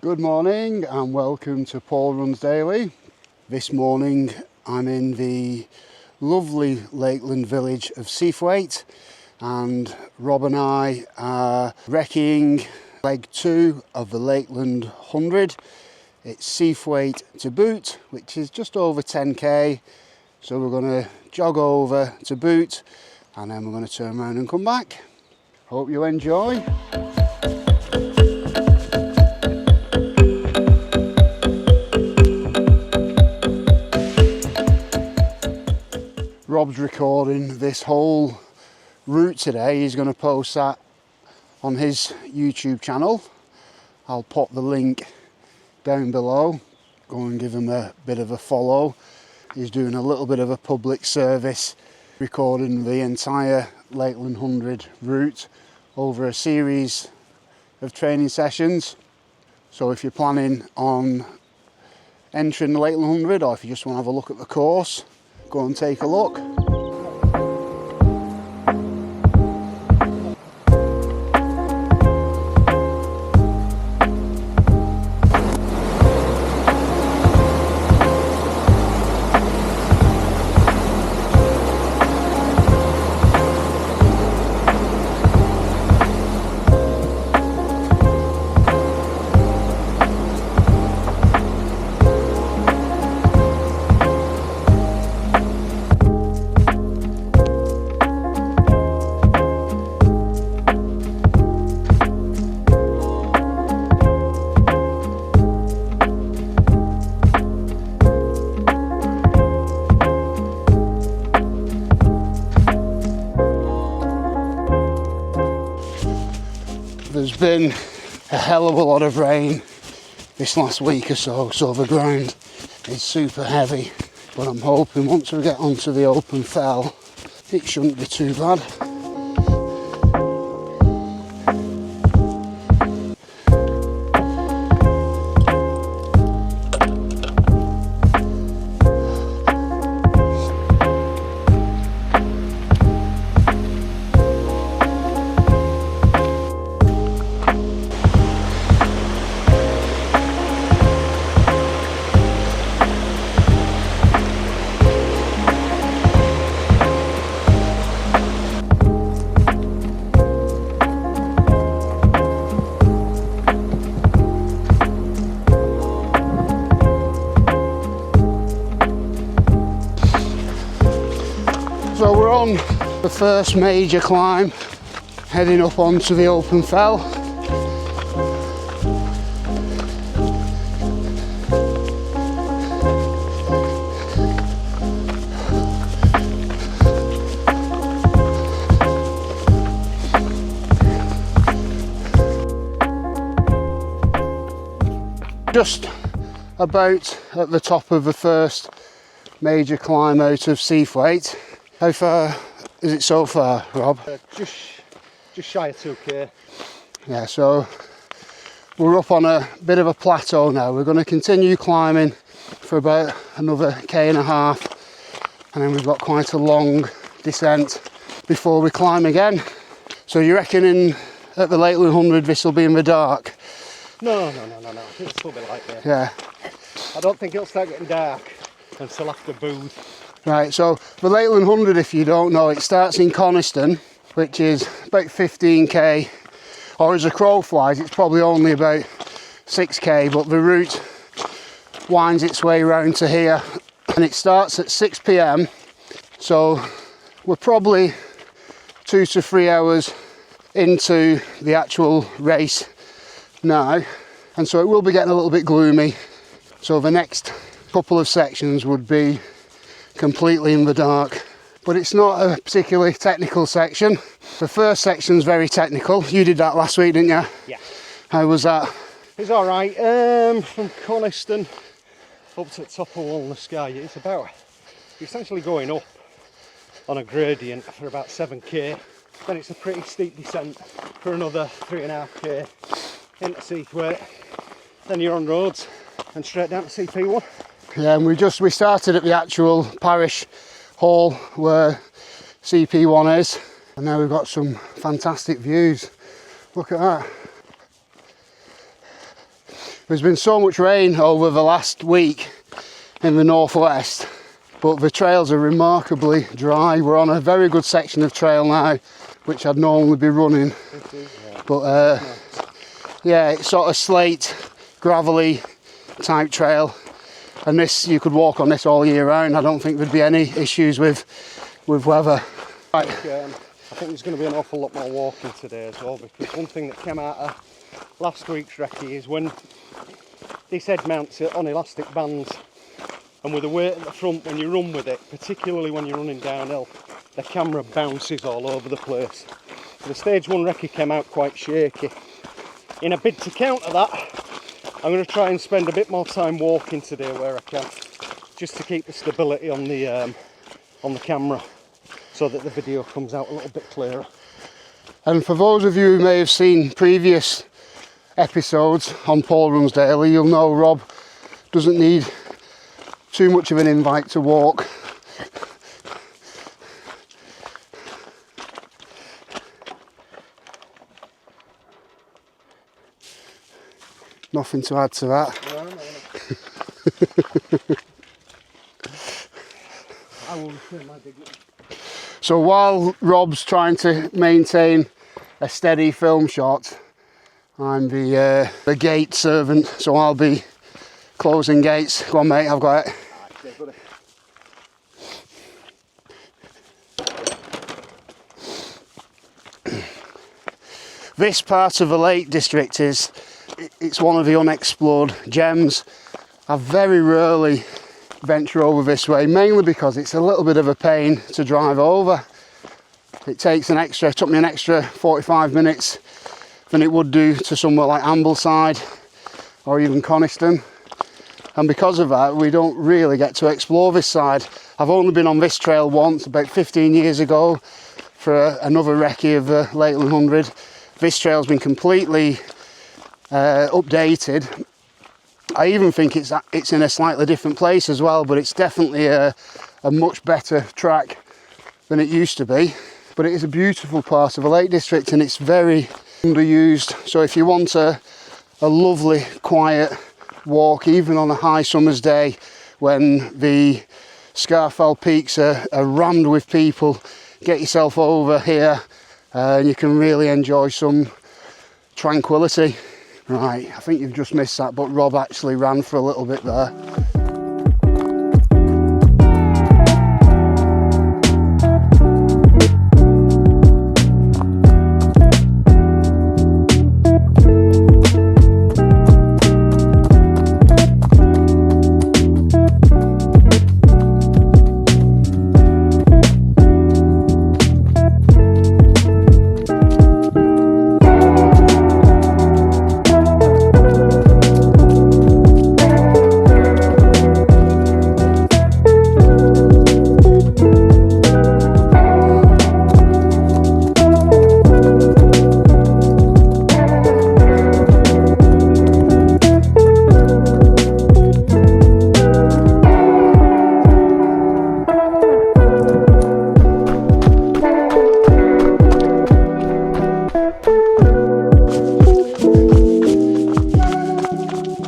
Good morning and welcome to Paul Runs Daily. This morning I'm in the lovely Lakeland village of Seathwait and Rob and I are recceing leg 2 of the Lakeland 100. It's Seathwait to Boot, which is just over 10k. So we're going to jog over to Boot and then we're going to turn around and come back. Hope you enjoy. Rob's recording this whole route today. He's going to post that on his YouTube channel. I'll pop the link down below. Go and give him a bit of a follow. He's doing a little bit of a public service, recording the entire Lakeland 100 route over a series of training sessions. So if you're planning on entering the Lakeland 100 or if you just want to have a look at the course, go and take a look. There's been a hell of a lot of rain this last week or so the ground is super heavy, but I'm hoping once we get onto the open fell it shouldn't be too bad. So we're on the first major climb, heading up onto the open fell. Just about at the top of the first major climb out of Seathwait. How far is it so far, Rob? Just shy of 2k. Yeah, so we're up on a bit of a plateau now. We're going to continue climbing for about another k&a half, and then we've got quite a long descent before we climb again. So you reckon at the Lakeland 100 this will be in the dark? No. I think it'll still be light there. Yeah. I don't think it'll start getting dark until after Boot. Right, so the Lakeland 100, if you don't know, it starts in Coniston, which is about 15k, or as a crow flies, it's probably only about 6k, but the route winds its way round to here, and it starts at 6 p.m, so we're probably 2 to 3 hours into the actual race now, and so it will be getting a little bit gloomy, so the next couple of sections would be completely in the dark, but it's not a particularly technical section. The first section's very technical. You did that last week, didn't you? Yeah. How was that? It's all right. From Coniston up to the top of Walnut Sky, it's about, you're essentially going up on a gradient for about 7k. Then it's a pretty steep descent for another 3.5k into Seathwait. Then you're on roads and straight down to CP1. Yeah, and we started at the actual Parrish Hall where CP1 is, and now we've got some fantastic views. Look at that. There's been so much rain over the last week in the northwest, but the trails are remarkably dry. We're on a very good section of trail now, which I'd normally be running. But yeah, it's sort of slate, gravelly type trail, and this, you could walk on this all year round. I don't think there'd be any issues with weather. Right. I think there's going to be an awful lot more walking today as well, because one thing that came out of last week's recce is when this head mounts it on elastic bands, and with the weight at the front, when you run with it, particularly when you're running downhill, the camera bounces all over the place. The stage 1 recce came out quite shaky. In a bid to counter that, I'm going to try and spend a bit more time walking today where I can, just to keep the stability on the camera, so that the video comes out a little bit clearer. And for those of you who may have seen previous episodes on Paul Runs Daily, you'll know Rob doesn't need too much of an invite to walk. Nothing to add to that. No. I will return my dignity. So while Rob's trying to maintain a steady film shot, I'm the gate servant, so I'll be closing gates. Go on, mate, I've got it. Okay, buddy. This part of the Lake District it's one of the unexplored gems. I very rarely venture over this way, mainly because it's a little bit of a pain to drive over. It took me an extra 45 minutes than it would do to somewhere like Ambleside or even Coniston, and because of that we don't really get to explore this side. I've only been on this trail once, about 15 years ago, for another recce of the Lakeland 100. This trail's been completely updated. I even think it's in a slightly different place as well, but it's definitely a much better track than it used to be. But it is a beautiful part of the Lake District, and it's very underused. So if you want a lovely quiet walk, even on a high summer's day when the Scarfell Peaks are rammed with people, get yourself over here and you can really enjoy some tranquility. Right, I think you've just missed that, but Rob actually ran for a little bit there.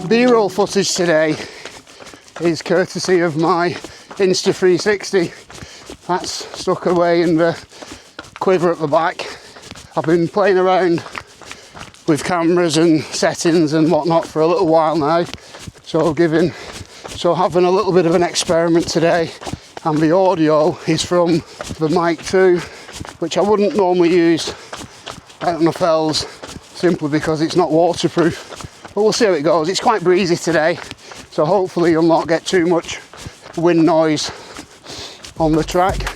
B-roll footage today is courtesy of my Insta360. That's stuck away in the quiver at the back. I've been playing around with cameras and settings and whatnot for a little while now, so having a little bit of an experiment today. And the audio is from the Mic 2, which I wouldn't normally use out on the fells simply because it's not waterproof. But we'll see how it goes. It's quite breezy today, so hopefully you'll not get too much wind noise on the track.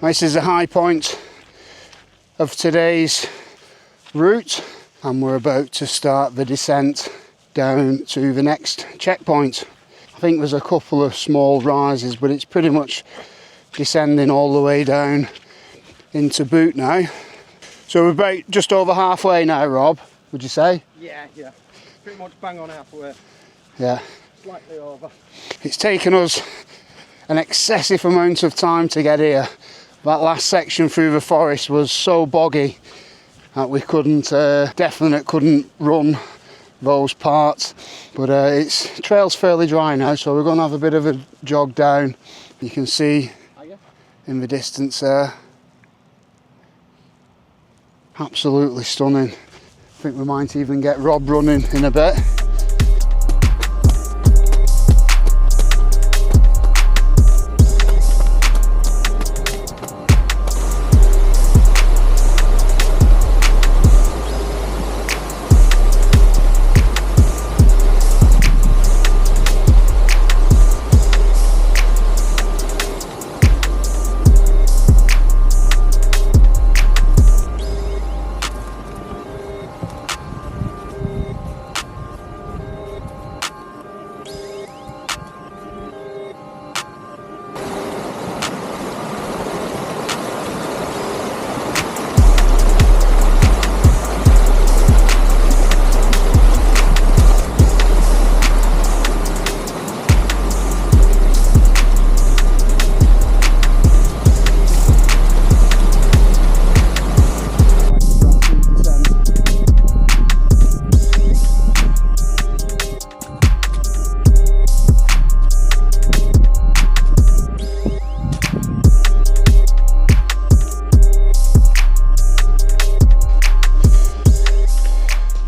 This is the high point of today's route, and we're about to start the descent down to the next checkpoint. I think there's a couple of small rises, but it's pretty much descending all the way down into Boot now. So we're about just over halfway now, Rob, would you say? Yeah. Pretty much bang on halfway. Yeah. Slightly over. It's taken us an excessive amount of time to get here. That last section through the forest was so boggy that we couldn't run those parts. But trail's fairly dry now, so we're going to have a bit of a jog down. You can see in the distance there. Absolutely stunning. I think we might even get Rob running in a bit.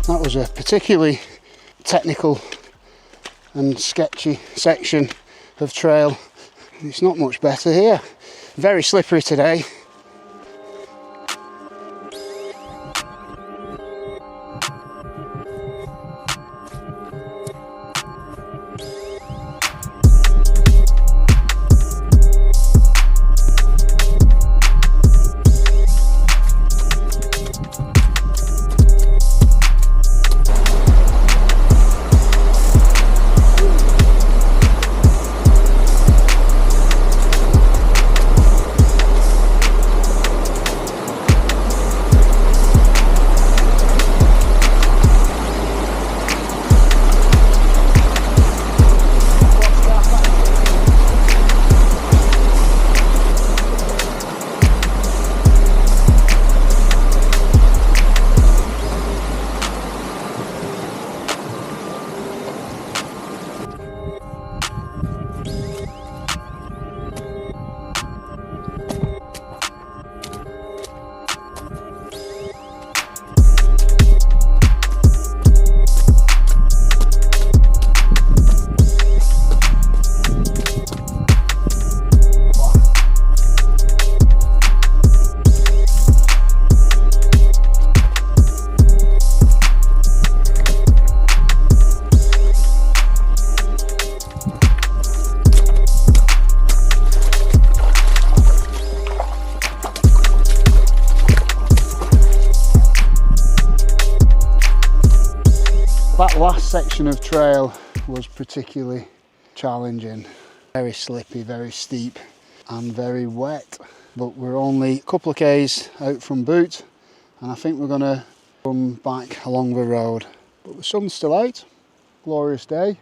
That was a particularly technical and sketchy section of trail. It's not much better here. Very slippery today. That last section of trail was particularly challenging. Very slippy, very steep and very wet. But we're only a couple of k's out from Boot and I think we're going to come back along the road. But the sun's still out. Glorious day.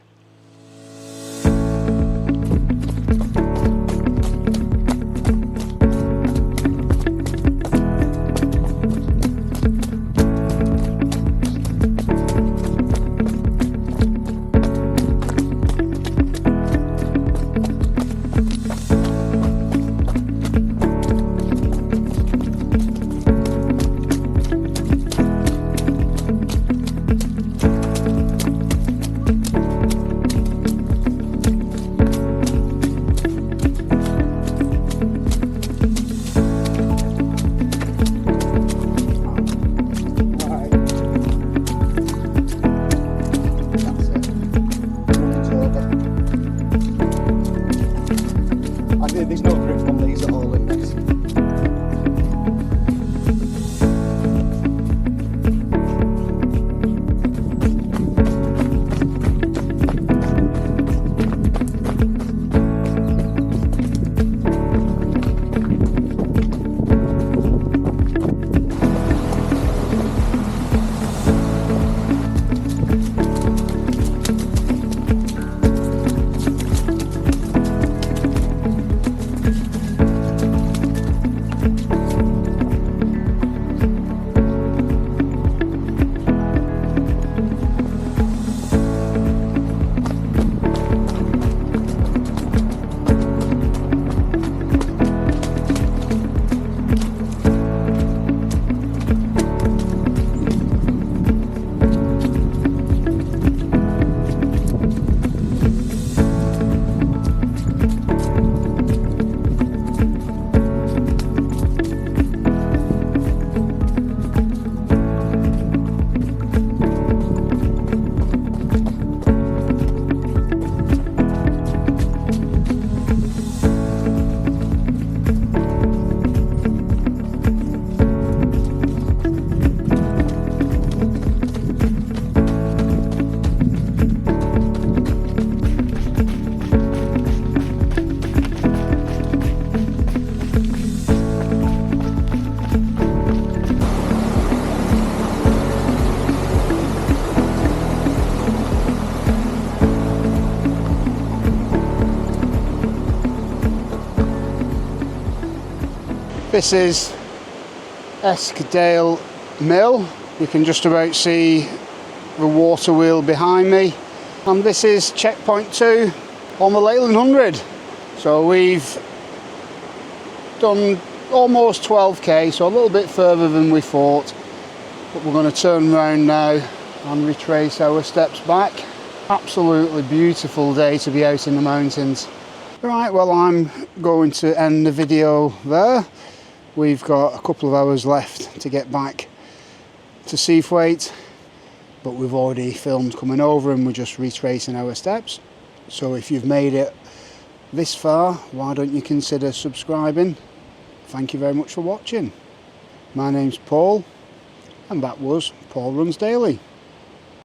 This is Eskdale Mill. You can just about see the water wheel behind me. And this is checkpoint 2 on the Lakeland 100. So we've done almost 12k, so a little bit further than we thought. But we're going to turn around now and retrace our steps back. Absolutely beautiful day to be out in the mountains. Right, well, I'm going to end the video there. We've got a couple of hours left to get back to Seathwait, but we've already filmed coming over and we're just retracing our steps. So if you've made it this far, why don't you consider subscribing? Thank you very much for watching. My name's Paul, and that was Paul Runs Daily.